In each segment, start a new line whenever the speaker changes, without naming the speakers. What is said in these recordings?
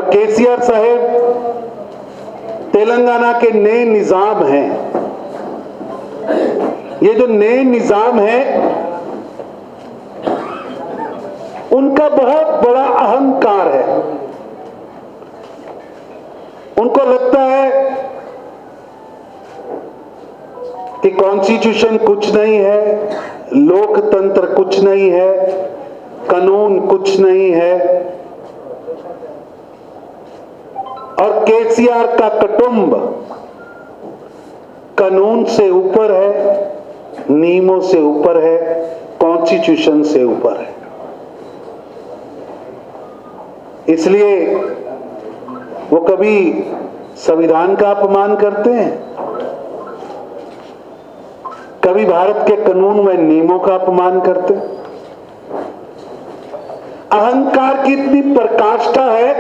और केसीआर साहब तेलंगाना के नए निजाम हैं। ये जो नए निजाम है उनका बहुत बड़ा अहंकार है। उनको लगता है कि कॉन्स्टिट्यूशन कुछ नहीं है, लोकतंत्र कुछ नहीं है, कानून कुछ नहीं है और केसीआर का कुटुंब कानून से ऊपर है, नियमों से ऊपर है, कॉन्स्टिट्यूशन से ऊपर है। इसलिए वो कभी संविधान का अपमान करते हैं, कभी भारत के कानून व नियमों का अपमान करते हैं। अहंकार की इतनी प्रकाष्ठा है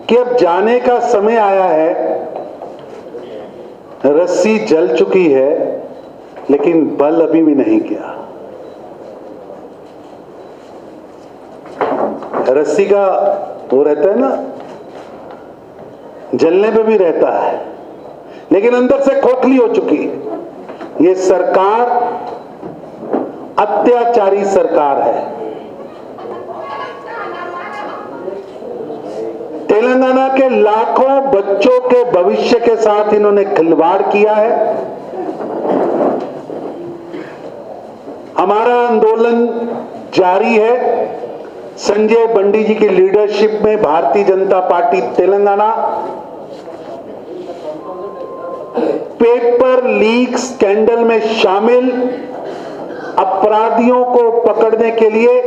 कि अब जाने का समय आया है। रस्सी जल चुकी है लेकिन बल अभी भी नहीं गया। रस्सी का वो रहता है ना, जलने पे भी रहता है लेकिन अंदर से खोखली हो चुकी। ये सरकार अत्याचारी सरकार है। तेलंगाना के लाखों बच्चों के भविष्य के साथ इन्होंने खिलवाड़ किया है। हमारा आंदोलन जारी है। संजय बंडी जी की लीडरशिप में Bharatiya Janata party Telangana paper leak scandal में शामिल अपराधियों को पकड़ने के लिए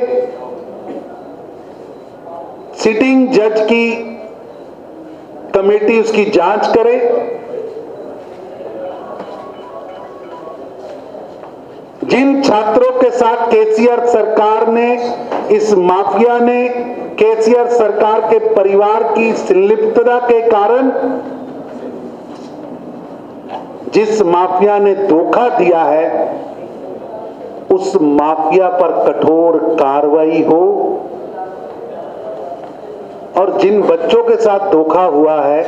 सिटिंग जज की कमेटी उसकी जांच करे। जिन छात्रों के साथ केसीआर सरकार ने, इस माफिया ने केसीआर सरकार के परिवार की संलिप्तता के कारण, जिस माफिया ने धोखा दिया है उस माफिया पर कठोर कार्रवाई हो और जिन बच्चों के साथ धोखा हुआ है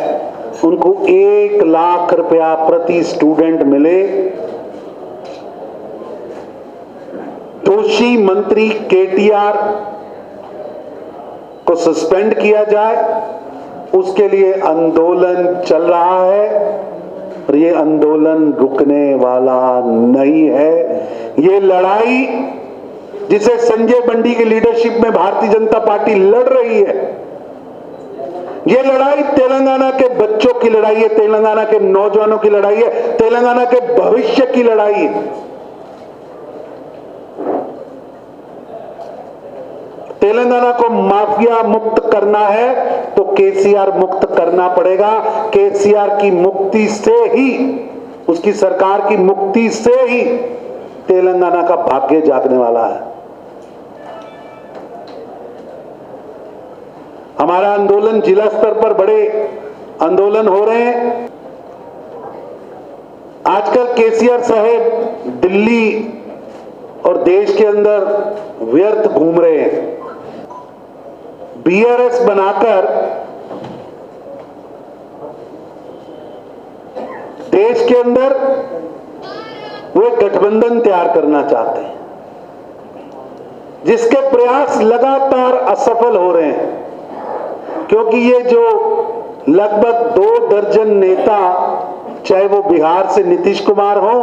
उनको 1 लाख रुपया प्रति स्टूडेंट मिले। दोषी मंत्री केटीआर को सस्पेंड किया जाए, उसके लिए आंदोलन चल रहा है और ये आंदोलन रुकने वाला नहीं है। ये लड़ाई जिसे संजय बंडी की लीडरशिप में भारतीय जनता पार्टी लड़ रही है, ये लड़ाई तेलंगाना के बच्चों की लड़ाई है, तेलंगाना के नौजवानों की लड़ाई है, तेलंगाना के भविष्य की लड़ाई है। तेलंगाना को माफिया मुक्त करना है तो केसीआर मुक्त करना पड़ेगा। केसीआर की मुक्ति से ही, उसकी सरकार की मुक्ति से ही तेलंगाना का भाग्य जागने वाला है। हमारा आंदोलन जिला स्तर पर बड़े आंदोलन हो रहे हैं। आजकल केसीआर साहब दिल्ली और देश के अंदर व्यर्थ घूम रहे हैं। बीआरएस बनाकर देश के अंदर वो एक गठबंधन तैयार करना चाहते हैं जिसके प्रयास लगातार असफल हो रहे हैं, क्योंकि ये जो लगभग 2 दर्जन नेता, चाहे वो बिहार से नीतीश कुमार हो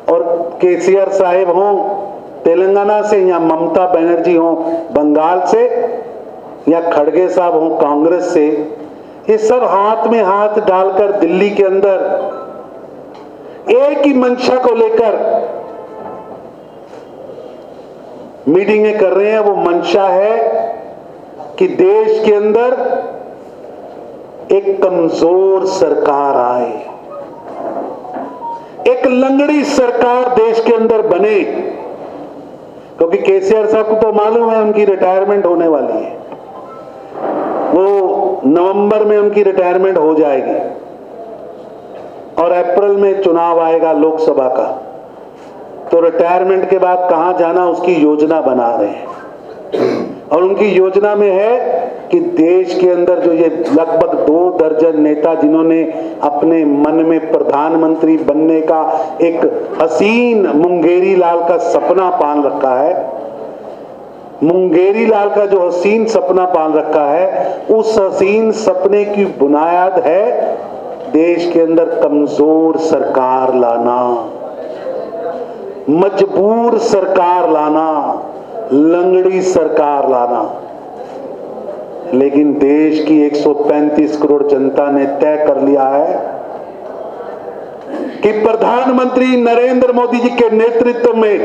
और केसीआर साहेब हो तेलंगाना से, या ममता बनर्जी हो बंगाल से, या खड़गे साहब हो कांग्रेस से, ये सब हाथ में हाथ डालकर दिल्ली के अंदर एक ही मंशा को लेकर मीटिंगें कर रहे हैं। वो मंशा है कि देश के अंदर एक कमजोर सरकार आए, एक लंगड़ी सरकार देश के अंदर बने, क्योंकि केसीआर साहब को तो मालूम है उनकी रिटायरमेंट होने वाली है। वो नवंबर में उनकी रिटायरमेंट हो जाएगी और अप्रैल में चुनाव आएगा लोकसभा का, तो रिटायरमेंट के बाद कहां जाना उसकी योजना बना रहे हैं। और उनकी योजना में है कि देश के अंदर जो ये लगभग 2 दर्जन नेता जिन्होंने अपने मन में प्रधानमंत्री बनने का एक हसीन मुंगेरी लाल का सपना पाल रखा है, मुंगेरी लाल का जो हसीन सपना पाल रखा है, उस हसीन सपने की बुनियाद है देश के अंदर कमजोर सरकार लाना, मजबूर सरकार लाना, लंगड़ी सरकार लाना। लेकिन देश की 135 करोड़ जनता ने तय कर लिया है कि प्रधानमंत्री नरेंद्र मोदी जी के नेतृत्व में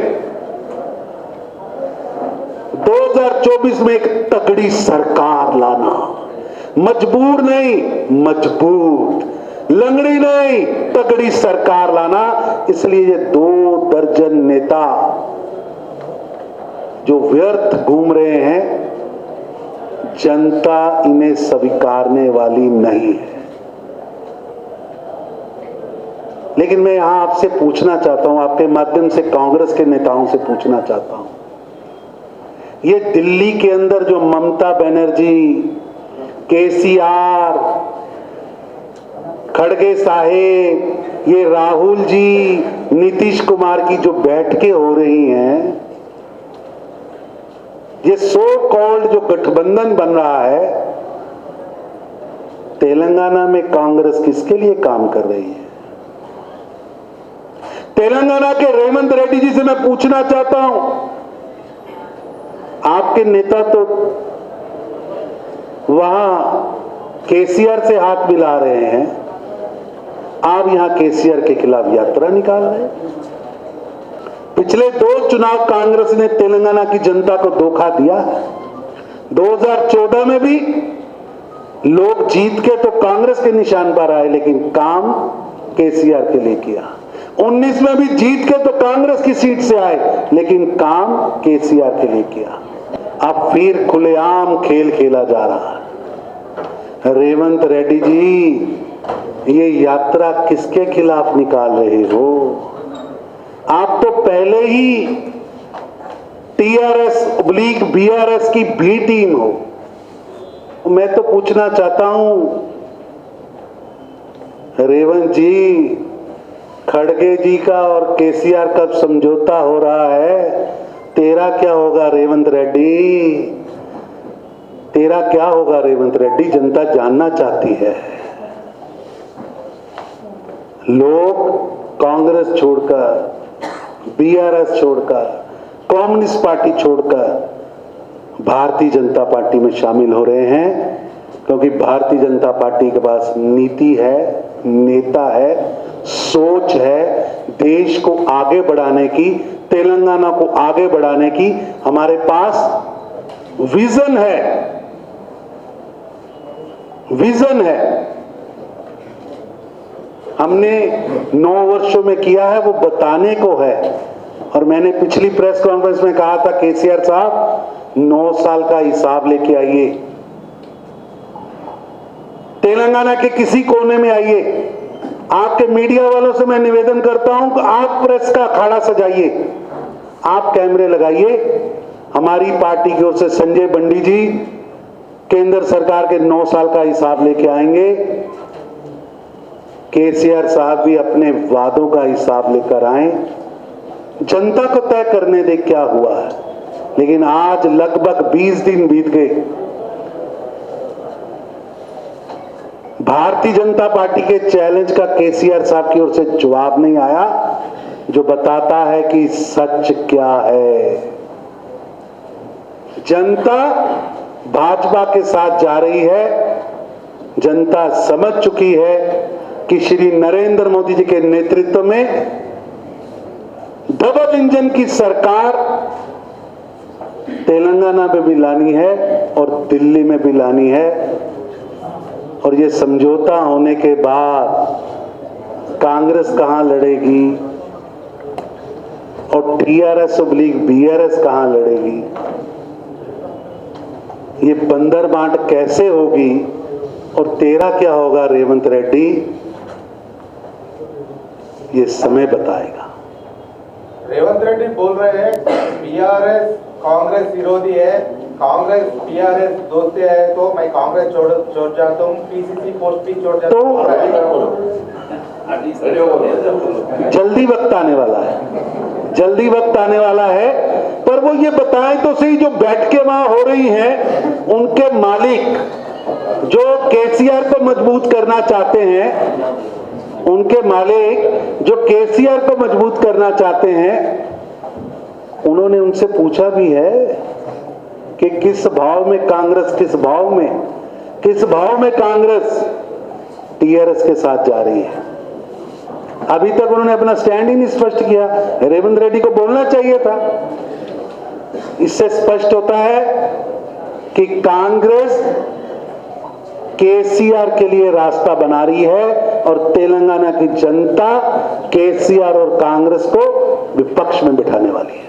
2024 में एक तगड़ी सरकार लाना, मजबूर नहीं मजबूत, लंगड़ी नहीं तगड़ी सरकार लाना। इसलिए ये 2 दर्जन नेता जो व्यर्थ घूम रहे हैं, जनता इन्हें स्वीकारने वाली नहीं है। लेकिन मैं यहां आपसे पूछना चाहता हूं, आपके माध्यम से कांग्रेस के नेताओं से पूछना चाहता हूं, ये दिल्ली के अंदर जो ममता बनर्जी, केसीआर, खड़गे साहेब, ये राहुल जी, नीतीश कुमार की जो बैठकें हो रही हैं, ये सो कॉल्ड जो गठबंधन बन रहा है, तेलंगाना में कांग्रेस किसके लिए काम कर रही है? तेलंगाना के रेवंत रेड्डी जी से मैं पूछना चाहता हूं, आपके नेता तो वहां केसीआर से हाथ मिला रहे हैं, आप यहां केसीआर के खिलाफ यात्रा निकाल रहे हैं। पिछले 2 चुनाव कांग्रेस ने तेलंगाना की जनता को धोखा दिया। 2014 में भी लोग जीत के तो कांग्रेस के निशान पर आए, लेकिन काम केसीआर के लिए किया। 19 में भी जीत के तो कांग्रेस की सीट से आए, लेकिन काम केसीआर के लिए किया। अब फिर खुलेआम खेल खेला जा रहा है। रेवंत रेड्डी जी, ये यात्रा किसके खिलाफ निकाल रहे हो? आप तो पहले ही TRS/BRS की बी टीम हो। मैं तो पूछना चाहता हूं, रेवंत जी, खड़गे जी का और केसीआर का समझौता हो रहा है, तेरा क्या होगा रेवंत रेड्डी? तेरा क्या होगा रेवंत रेड्डी? जनता जानना चाहती है। लोग कांग्रेस छोड़कर, BRS छोड़कर, कम्युनिस्ट पार्टी छोड़कर भारतीय जनता पार्टी में शामिल हो रहे हैं, क्योंकि भारतीय जनता पार्टी के पास नीति है, नेता है, सोच है, देश को आगे बढ़ाने की, तेलंगाना को आगे बढ़ाने की हमारे पास विजन है, विजन है। हमने 9 वर्षों में किया है, वो बताने को है। और मैंने पिछली प्रेस कॉन्फ्रेंस में कहा था, केसीआर साहब 9 साल का हिसाब लेके आइए, तेलंगाना के किसी कोने में आइए। आपके मीडिया वालों से मैं निवेदन करता हूं कि आप प्रेस का अखाड़ा सजाइए, आप कैमरे लगाइए। हमारी पार्टी की ओर से संजय बंडी जी केंद्र सरकार के 9 साल का हिसाब लेके आएंगे। केसीआर साहब भी अपने वादों का हिसाब लेकर आए, जनता को तय करने दे क्या हुआ है। लेकिन आज लगभग 20 दिन बीत गए, भारतीय जनता पार्टी के चैलेंज का केसीआर साहब की ओर से जवाब नहीं आया, जो बताता है कि सच क्या है। जनता भाजपा के साथ जा रही है। जनता समझ चुकी है कि श्री नरेंद्र मोदी जी के नेतृत्व में डबल इंजन की सरकार तेलंगाना में भी लानी है और दिल्ली में भी लानी है। और ये समझौता होने के बाद कांग्रेस कहां लड़ेगी और TRS/BRS कहां लड़ेगी, ये बंदर बांट कैसे होगी और तेरा क्या होगा रेवंत रेड्डी, ये समय बताएगा।
रेवंत रेड्डी बोल रहे हैं टीआरएस कांग्रेस विरोधी है, कांग्रेस टीआरएस दोस्ती है, तो मैं कांग्रेस छोड़ जाता हूँ, पीसीसी पोस्ट भी छोड़ जाता हूँ।
जल्दी वक्त आने वाला है, जल्दी वक्त आने वाला है, पर वो ये बताएं तो सही, जो बैठकें वहां हो रही हैं उनके मालिक जो केसीआर को मजबूत करना चाहते हैं, उनके मालिक जो केसीआर को मजबूत करना चाहते हैं, उन्होंने उनसे पूछा भी है कि किस भाव में कांग्रेस टीआरएस के साथ जा रही है। अभी तक उन्होंने अपना स्टैंड ही नहीं स्पष्ट किया। रेवंत रेड्डी को बोलना चाहिए था। इससे स्पष्ट होता है कि कांग्रेस केसीआर के लिए रास्ता बना रही है और तेलंगाना की जनता केसीआर और कांग्रेस को विपक्ष में बिठाने वाली है।